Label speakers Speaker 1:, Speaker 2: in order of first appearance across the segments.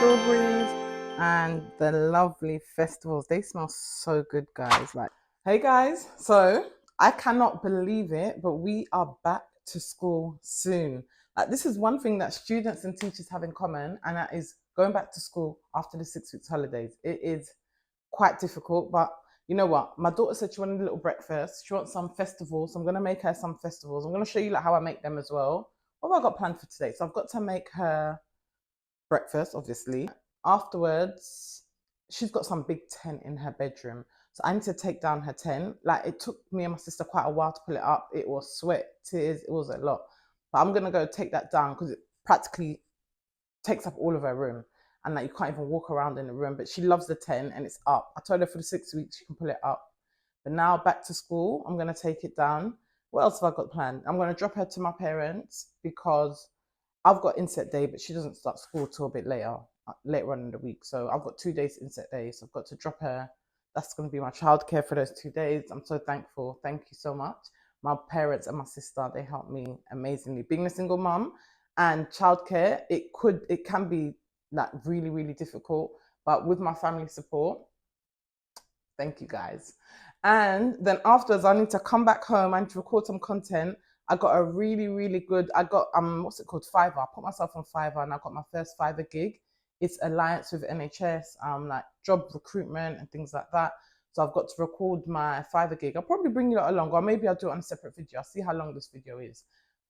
Speaker 1: strawberries and the lovely festivals. They smell so good, guys. Like, hey guys, so I cannot believe it, but we are back to school soon. Like, this is one thing that students and teachers have in common, and that is going back to school after the 6 weeks holidays. It is quite difficult, but you know what? My daughter said she wanted a little breakfast. She wants some festivals. So I'm gonna make her some festivals. I'm gonna show you like how I make them as well. What have I got planned for today? So I've got to make her breakfast, obviously. Afterwards, she's got some big tent in her bedroom. So I need to take down her tent. Like, it took me and my sister quite a while to pull it up. It was sweat, tears, it was a lot. But I'm gonna go take that down because it practically takes up all of her room. And like, you can't even walk around in the room. But she loves the tent and it's up. I told her for the 6 weeks she can pull it up. But now back to school, I'm gonna take it down. What else have I got planned? I'm gonna drop her to my parents because I've got inset day, but she doesn't start school till a bit later on in the week. So I've got 2 days inset day. So I've got to drop her. That's going to be my childcare for those 2 days. I'm so thankful. Thank you so much. My parents and my sister, they helped me amazingly. Being a single mom and childcare, it can be like really, really difficult. But with my family support, thank you guys. And then afterwards, I need to come back home. I need to record some content. I got a really, really good, I got, what's it called? Fiverr. I put myself on Fiverr and I got my first Fiverr gig. It's alliance with NHS, like job recruitment and things like that. So I've got to record my Fiverr gig. I'll probably bring you along, or maybe I'll do it on a separate video. I'll see how long this video is.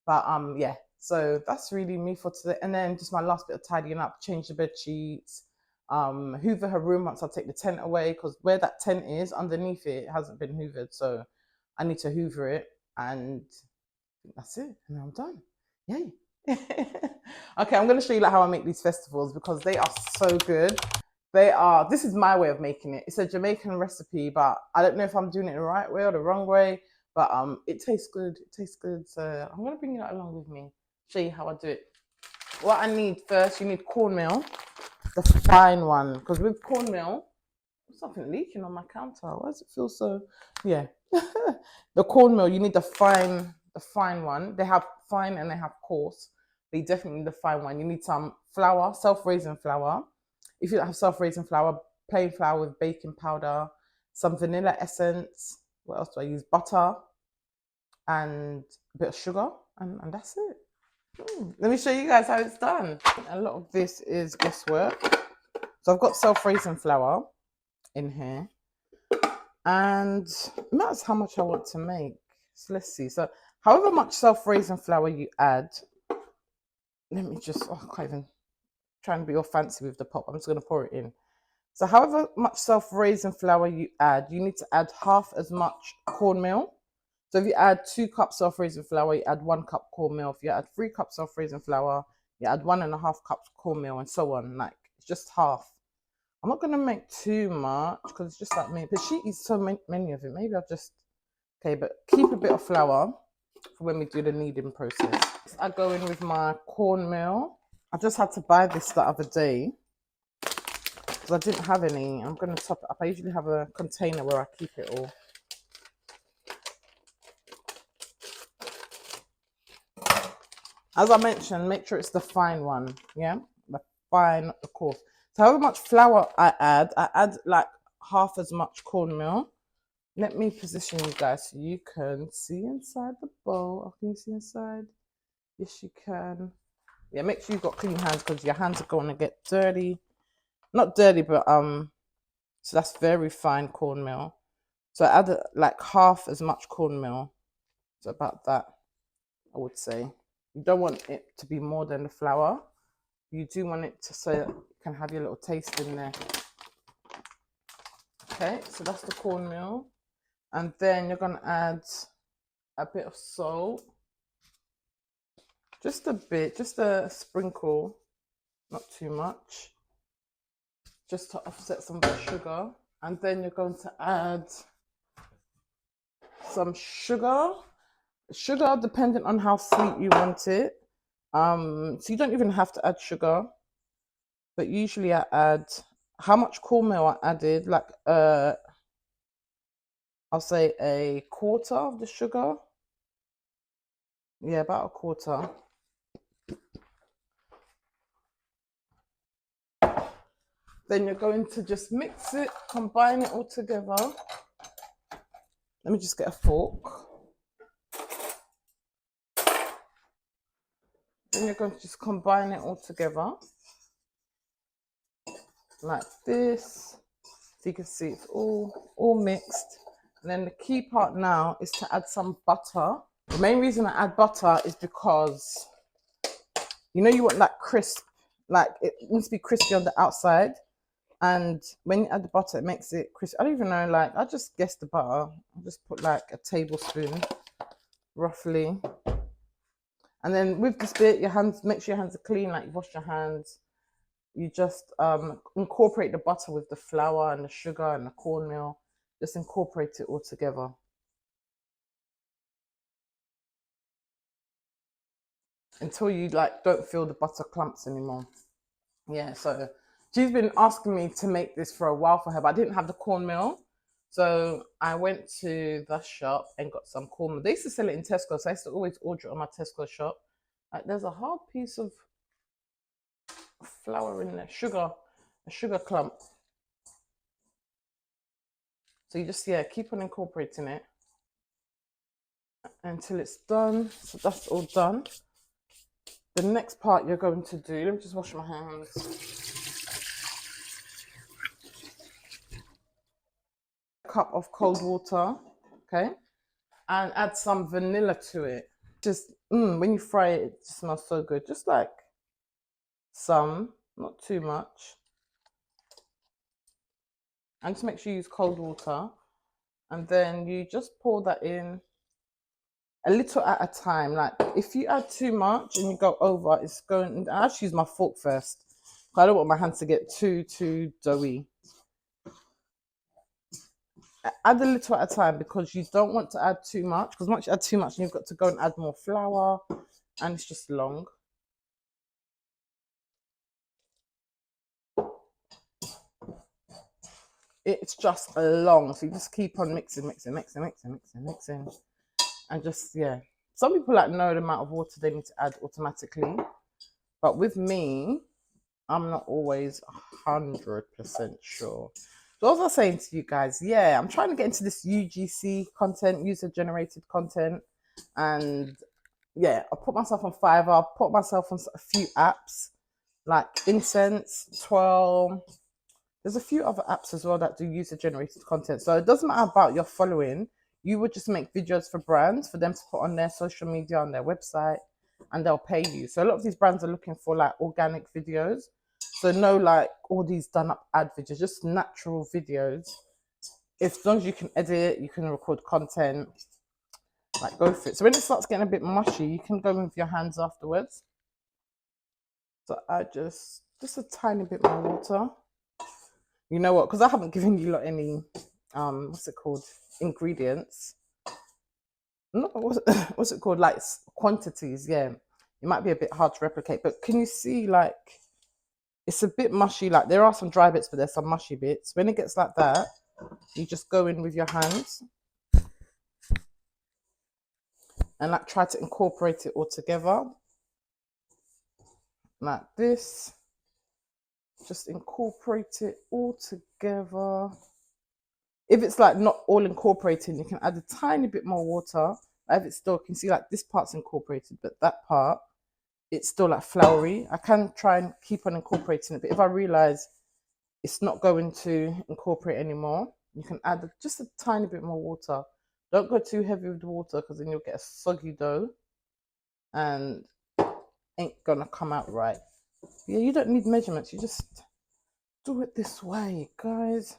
Speaker 1: But yeah, so that's really me for today. And then just my last bit of tidying up, change the bed sheets, hoover her room once I take the tent away, because where that tent is underneath it hasn't been hoovered. So I need to hoover it, and that's it. And I'm done. Yay. Okay, I'm going to show you like how I make these festivals because they are so good. This is my way of making it. It's a Jamaican recipe, but I don't know if I'm doing it the right way or the wrong way, but it tastes good. It tastes good. So I'm going to bring you that along with me, show you how I do it. What I need first, you need cornmeal, the fine one, because with cornmeal, there's something leaking on my counter. Why does it feel so? Yeah. The cornmeal, you need the fine one. They have fine and they have coarse, but you definitely need the fine one. You need some flour, self-raising flour. If you don't have self-raising flour, plain flour with baking powder, some vanilla essence. What else do I use? Butter and a bit of sugar, and that's it. Let me show you guys how it's done. A lot of this is guesswork. So I've got self-raising flour in here, and it matters how much I want to make. So let's see. So however much self-raising flour you add, let me just, I can't even try and be all fancy with the pot. I'm just going to pour it in. So however much self-raising flour you add, you need to add half as much cornmeal. So if you add 2 cups self-raising flour, you add 1 cup cornmeal. If you add 3 cups self-raising flour, you add 1.5 cups cornmeal, and so on. Like, it's just half. I'm not going to make too much because it's just like me. But she eats so many of it. Maybe I'll just, okay, but keep a bit of flour for when we do the kneading process. I go in with my cornmeal. I just had to buy this the other day because I didn't have any. I'm going to top it up. I usually have a container where I keep it all. As I mentioned, make sure it's the fine one, yeah? The fine, not the coarse. So however much flour I add like half as much cornmeal. Let me position you guys so you can see inside the bowl. Oh, can you see inside? Yes, you can. Yeah, make sure you've got clean hands because your hands are going to get dirty. Not dirty, but so that's very fine cornmeal. So I add like half as much cornmeal. So about that, I would say. You don't want it to be more than the flour. You do want it to, so you can have your little taste in there. Okay, so that's the cornmeal. And then you're going to add a bit of salt. Just a bit, just a sprinkle, not too much. Just to offset some of the sugar. And then you're going to add some sugar. Sugar, depending on how sweet you want it. So you don't even have to add sugar. But usually I add, how much cornmeal I added, like I'll say a quarter of the sugar. Yeah, about a quarter. Then you're going to just mix it, combine it all together. Let me just get a fork. Then you're going to just combine it all together like this. So you can see it's all mixed. And then the key part now is to add some butter. The main reason I add butter is because you know you want that crisp, like it needs to be crispy on the outside. And when you add the butter, it makes it crispy. I don't even know, like I just guessed the butter. I'll just put like a tablespoon, roughly. And then with this bit, your hands, make sure your hands are clean, like you wash your hands. You just incorporate the butter with the flour and the sugar and the cornmeal. Just incorporate it all together. Until you like don't feel the butter clumps anymore. Yeah, so she's been asking me to make this for a while for her, but I didn't have the cornmeal. So I went to the shop and got some cornmeal. They used to sell it in Tesco, so I used to always order it on my Tesco shop. Like there's a hard piece of flour in there, a sugar clump. So you just, yeah, keep on incorporating it until it's done. So that's all done. The next part you're going to do, let me just wash my hands. A cup of cold water, okay? And add some vanilla to it. Just, when you fry it, it just smells so good. Just like some, not too much. And just make sure you use cold water. And then you just pour that in a little at a time. Like if you add too much and you go over, it's going, I actually use my fork first. I don't want my hands to get too doughy. Add a little at a time because you don't want to add too much, because once you add too much, you've got to go and add more flour and it's just long. It's just long, so you just keep on mixing, and just, yeah. Some people like know the amount of water they need to add automatically, but with me, I'm not always 100% sure. So as I was saying to you guys, yeah, I'm trying to get into this UGC content, user generated content, and yeah, I put myself on Fiverr, I put myself on a few apps like Incense, Twirl. There's a few other apps as well that do user generated content. So it doesn't matter about your following. You would just make videos for brands for them to put on their social media, on their website, and they'll pay you. So a lot of these brands are looking for like organic videos. So no like all these done up ad videos, just natural videos. If as long as you can edit, you can record content, like go for it. So when it starts getting a bit mushy, you can go in with your hands afterwards. So I just a tiny bit more water. You know what? Because I haven't given you lot any, what's it called? Ingredients. No, what's it called? Like quantities. Yeah, it might be a bit hard to replicate. But can you see like it's a bit mushy? Like there are some dry bits, but there's some mushy bits. When it gets like that, you just go in with your hands and like try to incorporate it all together, like this. Just incorporate it all together. If it's like not all incorporated, you can add a tiny bit more water. If it's still, you can see like this part's incorporated, but that part, it's still like floury. I can try and keep on incorporating it, but if I realize it's not going to incorporate anymore, you can add just a tiny bit more water. Don't go too heavy with the water because then you'll get a soggy dough and ain't gonna come out right. Yeah, you don't need measurements. You just do it this way, guys.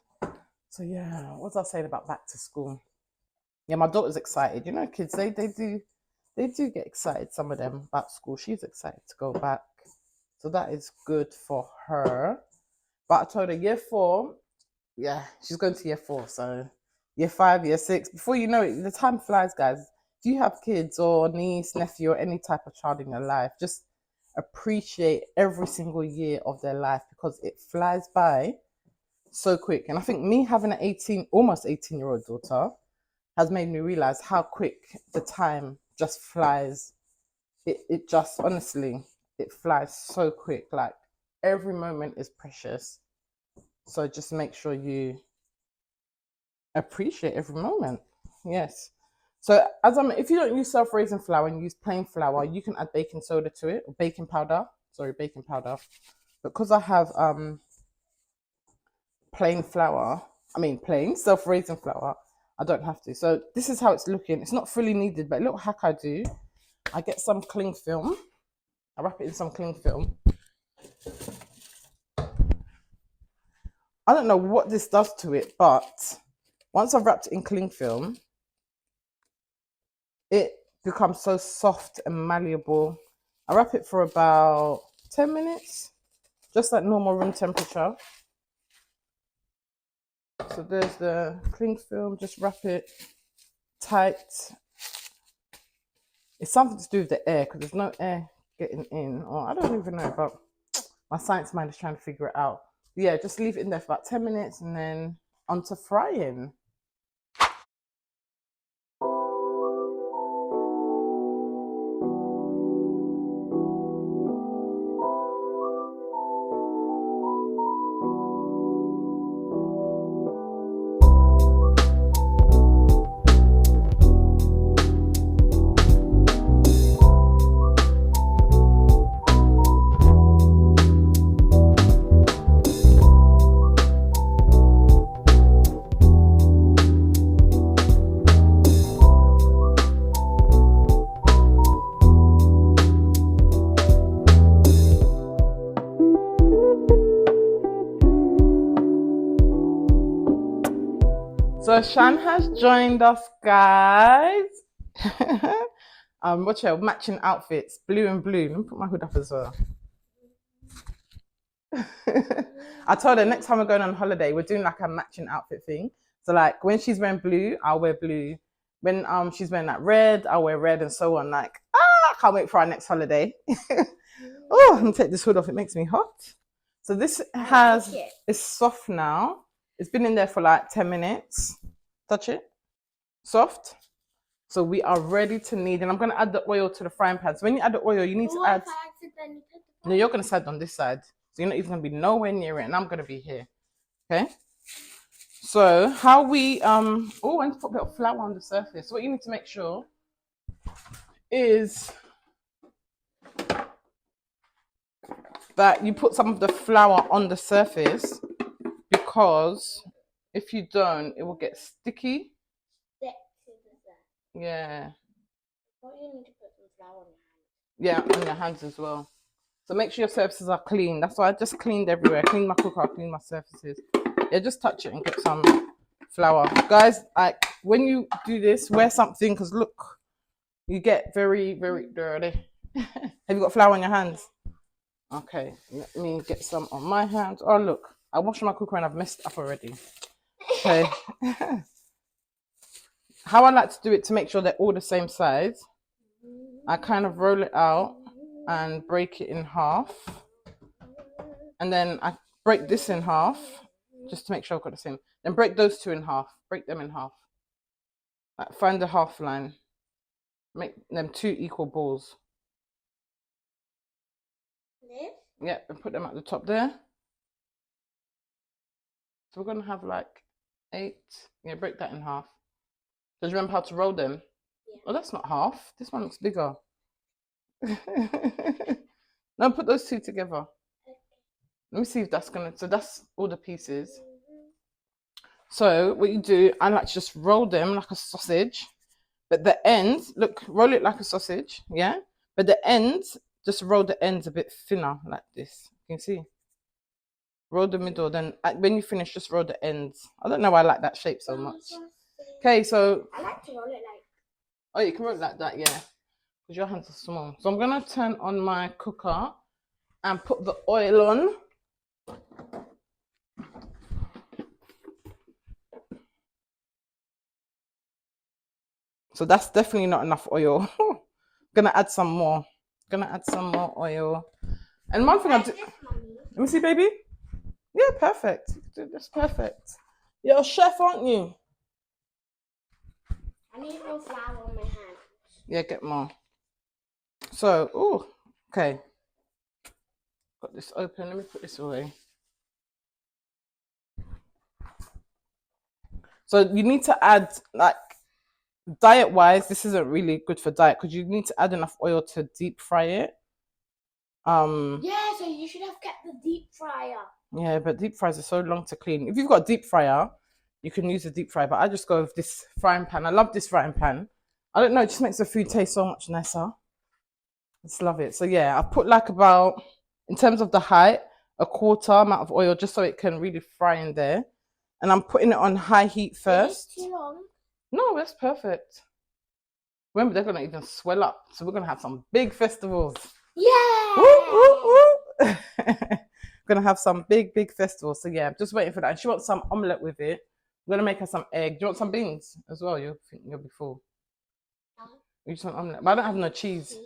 Speaker 1: So yeah, what was I saying about back to school? Yeah, my daughter's excited. You know, kids, they do get excited, some of them, about school. She's excited to go back. So that is good for her. But I told her year 4, yeah, she's going to year 4. So year 5, year 6, before you know it, the time flies, guys. If you have kids or niece, nephew, or any type of child in your life, just appreciate every single year of their life because it flies by so quick. And I think me having an almost 18-year-old daughter has made me realize how quick the time just flies. It just, honestly, it flies so quick. Like every moment is precious. So just make sure you appreciate every moment. Yes. So if you don't use self-raising flour and use plain flour, you can add baking soda to it, or baking powder. Sorry, baking powder. Because I have plain flour, plain self-raising flour, I don't have to. So this is how it's looking. It's not fully kneaded, but a little hack I do. I get some cling film. I wrap it in some cling film. I don't know what this does to it, but once I've wrapped it in cling film, it becomes so soft and malleable. I wrap it for about 10 minutes, just like normal room temperature. So there's the cling film, just wrap it tight. It's something to do with the air, because there's no air getting in, or I don't even know, but my science mind is trying to figure it out. But yeah, just leave it in there for about 10 minutes and then onto frying. So Shan has joined us, guys. Watch out, matching outfits, blue and blue. Let me put my hood up as well. I told her next time we're going on holiday, we're doing like a matching outfit thing. So like when she's wearing blue, I'll wear blue. When she's wearing like red, I'll wear red, and so on. Like, I can't wait for our next holiday. Oh, I'm gonna take this hood off. It makes me hot. So this it's soft now. It's been in there for like 10 minutes. Touch it. Soft. So we are ready to knead, and I'm going to add the oil to the frying pan. So when you add the oil, you need to add. No, you're going to stand on this side. So you're not even going to be nowhere near it, and I'm going to be here. Okay. So how we I need to put a bit of flour on the surface. What you need to make sure is that you put some of the flour on the surface, because if you don't, it will get sticky. Yeah. Well, you need to put some flour on your hands. Yeah, on your hands as well. So make sure your surfaces are clean. That's why I just cleaned everywhere. Clean my cooker, clean my surfaces. Yeah, just touch it and get some flour. Guys, like when you do this, wear something, because look, you get very, very dirty. Have you got flour on your hands? Okay, let me get some on my hands. Oh, look, I washed my cooker and I've messed up already. Okay. How I like to do it to make sure they're all the same size, I kind of roll it out and break it in half. And then I break this in half, just to make sure I've got the same. Then break those two in half. Break them in half. Like find the half line. Make them 2 equal balls. This? Yeah, and put them at the top there. So we're going to have like 8. Yeah, break that in half. Does you remember how to roll them? Yeah. Oh, that's not half. This one looks bigger. Now put those 2 together. Okay. Let me see if that's going to... So that's all the pieces. So what you do, I like to just roll them like a sausage. But the ends, look, roll it like a sausage, yeah? But the ends, just roll the ends a bit thinner like this. Can you see? Roll the middle, then when you finish, just roll the ends. I don't know why I like that shape so much. Okay, so... I like to roll it like... Oh, you can roll it like that, yeah. Because your hands are small. So I'm going to turn on my cooker and put the oil on. So that's definitely not enough oil. Gonna add some more. Gonna add some more oil. And one thing I do. Let me see, baby. Yeah, perfect. That's perfect. You're a chef, aren't you? I need more flour on my hands. Yeah, get more. So, okay. Got this open. Let me put this away. So you need to add, like, diet wise, this isn't really good for diet because you need to add enough oil to deep fry it.
Speaker 2: Yeah, so you should have kept the deep fryer.
Speaker 1: Yeah, but deep fries are so long to clean. If you've got a deep fryer, you can use a deep fryer, but I just go with this frying pan. I love this frying pan. I don't know, it just makes the food taste so much nicer. I just love it. So yeah, I put like about, in terms of the height, a quarter amount of oil just so it can really fry in there. And I'm putting it on high heat first.
Speaker 2: Is it too long?
Speaker 1: No, that's perfect. Remember, they're gonna even swell up, so we're gonna have some big festivals.
Speaker 2: Yeah.
Speaker 1: Woo, woo, woo. Gonna have some big festivals. So yeah, I'm just waiting for that. And she wants some omelette with it. I'm gonna make her some egg. Do you want some beans as well? You'll be full.
Speaker 2: No.
Speaker 1: You just want omelette, but I don't have no cheese.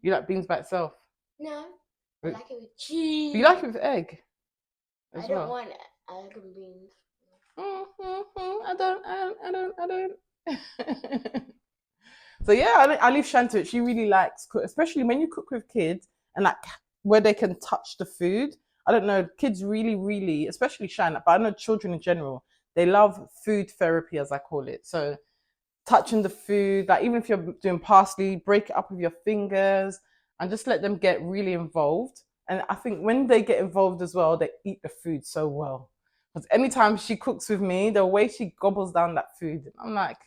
Speaker 1: You like beans by itself?
Speaker 2: No, I like it with cheese.
Speaker 1: Do you like it with egg?
Speaker 2: I don't want egg and beans.
Speaker 1: I don't. So yeah, I leave Shan to it. She really likes cook, especially when you cook with kids and like where they can touch the food. I don't know, kids really, especially Shan, but I know children in general, they love food therapy, as I call it. So touching the food, like even if you're doing parsley, break it up with your fingers and just let them get really involved. And I think when they get involved as well, they eat the food so well. Because anytime she cooks with me, the way she gobbles down that food, I'm like,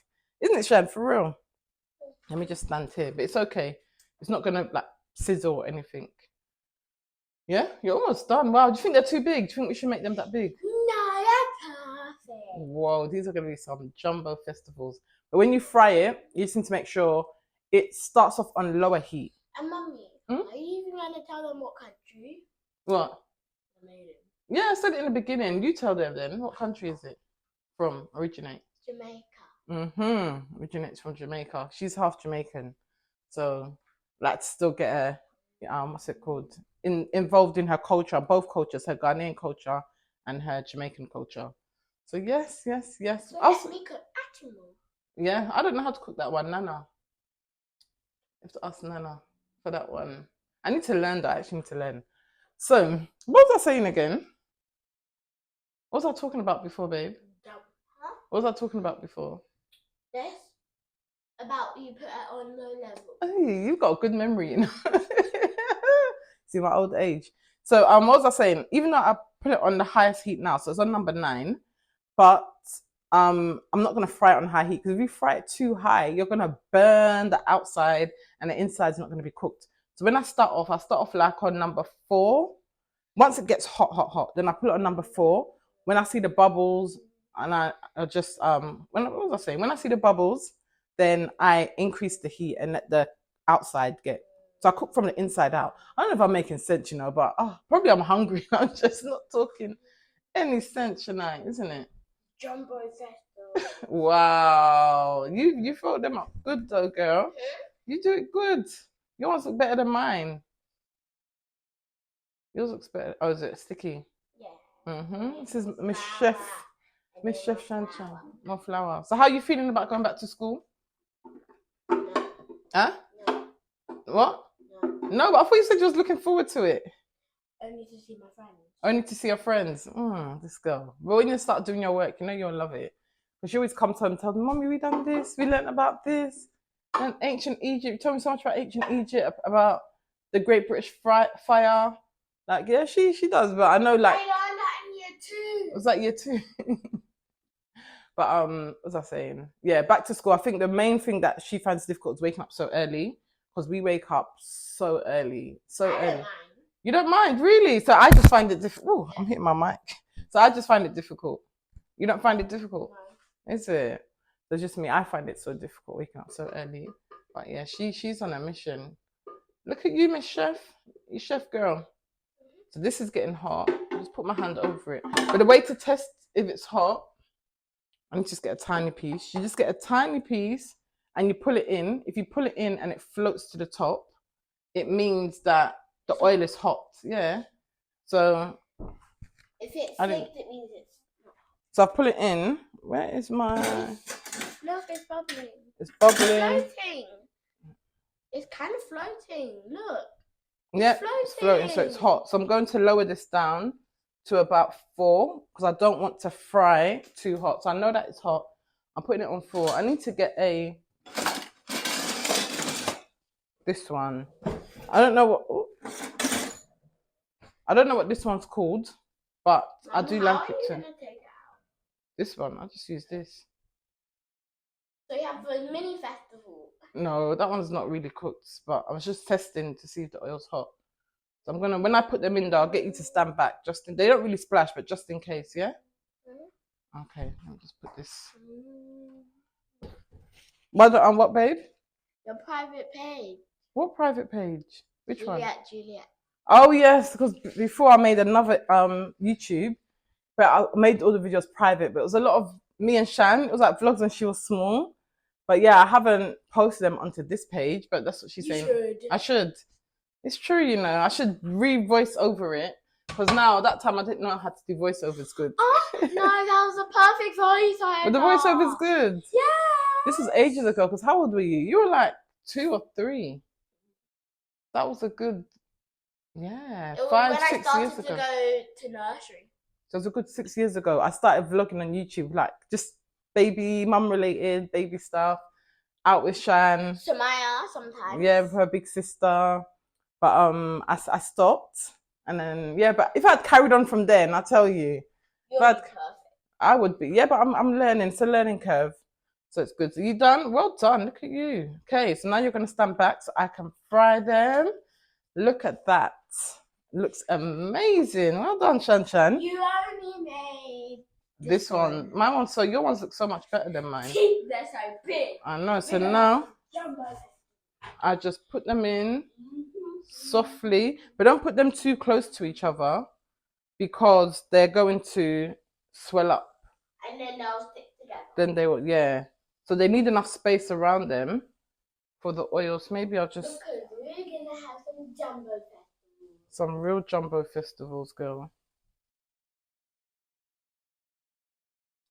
Speaker 1: isn't it, Shan, for real? Let me just stand here, but it's okay. It's not gonna like sizzle or anything. Yeah, you're almost done. Wow, do you think they're too big? Do you think we should make them that big?
Speaker 2: No, that's perfect.
Speaker 1: Whoa, these are gonna be some jumbo festivals. But when you fry it, you just need to make sure it starts off on lower heat.
Speaker 2: And Mummy, are you even gonna tell them what country?
Speaker 1: What?
Speaker 2: Jamaican.
Speaker 1: Yeah, I said it in the beginning. You tell them then. What country is it from? Originate?
Speaker 2: Jamaica.
Speaker 1: Originates from Jamaica. She's half Jamaican, so like to still get her, what's it called? Involved in her culture, both cultures, her Ghanaian culture and her Jamaican culture. So yes.
Speaker 2: So let me cook animal.
Speaker 1: Yeah, I don't know how to cook that one, Nana. You have to ask Nana for that one. I need to learn that. I actually need to learn. So what was I saying again? What was I talking about before, babe?
Speaker 2: Huh?
Speaker 1: What was I talking about before?
Speaker 2: This? About you put it on low level.
Speaker 1: Hey, you've got a good memory, you know. See my old age. So what was I saying? Even though I put it on the highest heat now, so it's on number 9, but I'm not gonna fry it on high heat because if you fry it too high, you're gonna burn the outside and the inside's not gonna be cooked. So when I start off like on number 4. Once it gets hot, then I put it on number 4. When I see the bubbles, and I just what was I saying? When I see the bubbles, then I increase the heat and let the outside get. So I cook from the inside out. I don't know if I'm making sense, you know, but probably I'm hungry. I'm just not talking any sense tonight, isn't it?
Speaker 2: Jumbo festival.
Speaker 1: Wow, you throw them up good though, girl. You do it good. Yours look better than mine. Yours looks better. Oh, is it sticky?
Speaker 2: Yeah.
Speaker 1: This is Miss Chef Shanchan. More flour. So how are you feeling about going back to school?
Speaker 2: No.
Speaker 1: Huh?
Speaker 2: No.
Speaker 1: What?
Speaker 2: No.
Speaker 1: No, but I thought you said you was looking forward to it.
Speaker 2: Only to see my friends.
Speaker 1: Only to see your friends. This girl. But when you start doing your work, you know you'll love it. Because she always comes home and tells me, Mommy, we done this. We learned about this. And ancient Egypt. You told me so much about ancient Egypt, about the Great British Fire. Like, yeah, she does. But I know, like,
Speaker 2: I learned that in year 2.
Speaker 1: Was that year 2? But what was I saying? Yeah, back to school. I think the main thing that she finds difficult is waking up so early because we wake up so early.
Speaker 2: I don't mind.
Speaker 1: You don't mind, really? So I just find it difficult. Oh, I'm hitting my mic. So I just find it difficult. You don't find it difficult? No. Is it? So just me. I find it so difficult waking up so early. But yeah, she's on a mission. Look at you, Miss Chef. You chef girl. So this is getting hot. I just put my hand over it. But the way to test if it's hot, I need to just get a tiny piece. You just get a tiny piece and you pull it in. If you pull it in and it floats to the top, it means that the oil is hot. Yeah. So
Speaker 2: if it sinks, it means it's not.
Speaker 1: So I pull it in. Where is my?
Speaker 2: Look, it's bubbling.
Speaker 1: It's bubbling.
Speaker 2: It's floating. It's kind of floating. Look.
Speaker 1: Yeah, it's floating, so it's hot. So I'm going to lower this down to about 4 because I don't want to fry too hot. So I know that it's hot. I'm putting it on 4. I need to get this one. I don't know what this one's called, but I do like it too. This one, I'll just use this.
Speaker 2: So you have a mini festival.
Speaker 1: No, that one's not really cooked, but I was just testing to see if the oil's hot. So I'm gonna, when I put them in there, I'll get you to stand back. They don't really splash, but just in case, yeah? Okay, let me just put this. What, babe?
Speaker 2: Your private page.
Speaker 1: What private page? Which one?
Speaker 2: Juliet.
Speaker 1: Oh yes, because before I made another YouTube, but I made all the videos private. But it was a lot of me and Shan. It was like vlogs when she was small. But yeah, I haven't posted them onto this page. But that's what she's saying. I should. It's true, you know. I should re-voice over it because now that time I didn't know how to do voiceovers good.
Speaker 2: Oh no, that was a perfect voiceover.
Speaker 1: But the voiceover's good.
Speaker 2: Yeah.
Speaker 1: This was ages ago. Because how old were you? You were like 2 or 3. That was a good. Yeah, 5, 6 years ago.
Speaker 2: When I started to go to nursery.
Speaker 1: So it was a good 6 years ago. I started vlogging on YouTube, like just baby, mum related, baby stuff. Out with Shan.
Speaker 2: Samaya sometimes.
Speaker 1: Yeah, with her big sister. But I stopped, and then yeah. But if I'd carried on from there, and I tell you,
Speaker 2: perfect.
Speaker 1: I would be. Yeah, but I'm learning. It's a learning curve, so it's good. So you done? Well done. Look at you. Okay, so now you're gonna stand back so I can fry them. Look at that. Looks amazing. Well done, Shan.
Speaker 2: You only made
Speaker 1: this one. My one. So your ones look so much better than mine.
Speaker 2: They're so big.
Speaker 1: I know. So now I just put them in softly, but don't put them too close to each other because they're going to swell up.
Speaker 2: And then they'll stick together.
Speaker 1: Then they will, yeah. So they need enough space around them for the oils. Maybe I'll just.
Speaker 2: Because we're gonna have some jumbo festivals.
Speaker 1: Some real jumbo festivals, girl.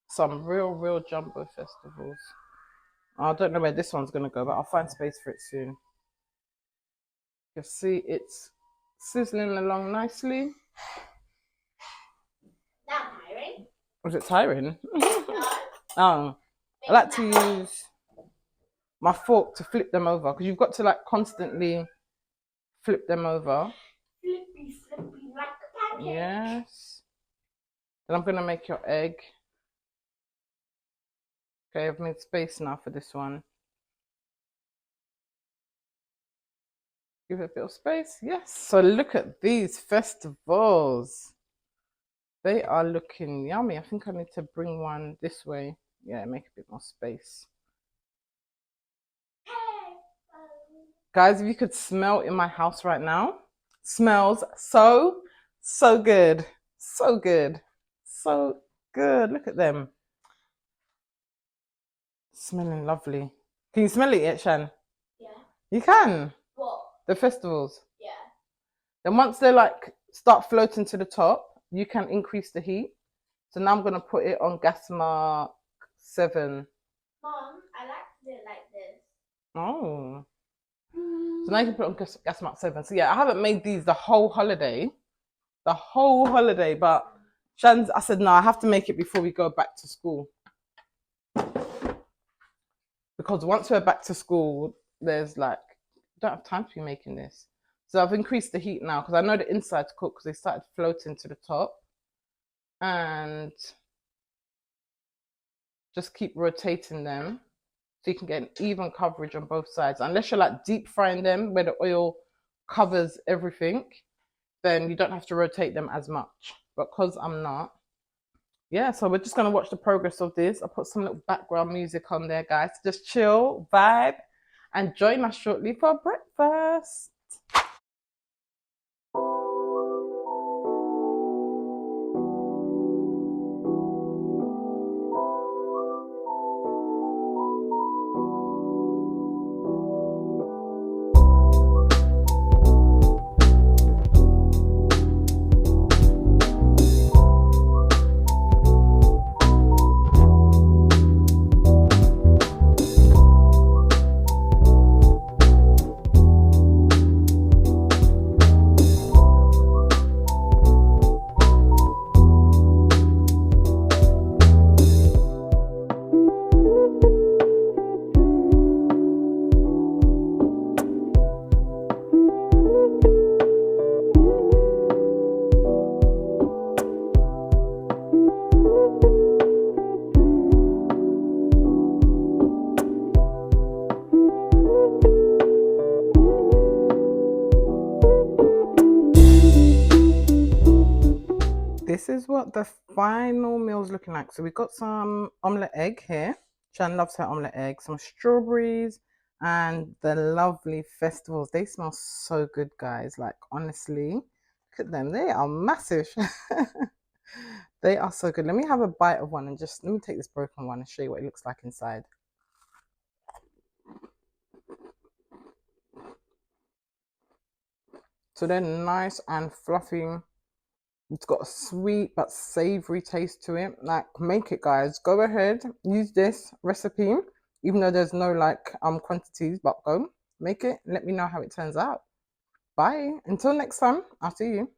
Speaker 1: Some real jumbo festivals. I don't know where this one's gonna go, but I'll find space for it soon. You see, it's sizzling along nicely.
Speaker 2: Not tiring.
Speaker 1: Was it tiring?
Speaker 2: No.
Speaker 1: Oh, I like to use my fork to flip them over because you've got to like constantly flip them over.
Speaker 2: Flippy like a pancake.
Speaker 1: Yes. Then I'm gonna make your egg. Okay, I've made space now for this one. Give it a bit of space. Yes. So look at these festivals. They are looking yummy. I think I need to bring one this way. Yeah, make a bit more space. Guys, if you could smell in my house right now, smells so good. So good. So good. Look at them. Smelling lovely. Can you smell it yet, Shan?
Speaker 2: Yeah.
Speaker 1: You can?
Speaker 2: What?
Speaker 1: The festivals.
Speaker 2: Yeah.
Speaker 1: Then once they like start floating to the top, you can increase the heat. So now I'm gonna put it on gas mark 7.
Speaker 2: Mom, I like it like this.
Speaker 1: Oh. So now you can put it on gas mark 7. So yeah, I haven't made these the whole holiday. But Shan's, I said, no, I have to make it before we go back to school. Because once we're back to school, there's like, don't have time to be making this. So I've increased the heat now because I know the inside's cooked because they started floating to the top. And just keep rotating them so you can get an even coverage on both sides. Unless you're like deep frying them where the oil covers everything, then you don't have to rotate them as much. But because I'm not, yeah, so we're just going to watch the progress of this. I'll put some little background music on there, guys. Just chill, vibe, and join us shortly for breakfast. this is what the final meal's looking like. So we got some omelette egg here. Shan loves her omelette egg. Some strawberries and the lovely festivals. They smell so good, guys. Like, honestly, look at them. They are massive. They are so good. Let me have a bite of one and just let me take this broken one and show you what it looks like inside. So they're nice and fluffy. It's got a sweet but savory taste to it. Like, make it, guys. Go ahead, use this recipe, even though there's no like quantities, but go make it. Let me know how it turns out. Bye. Until next time, I'll see you.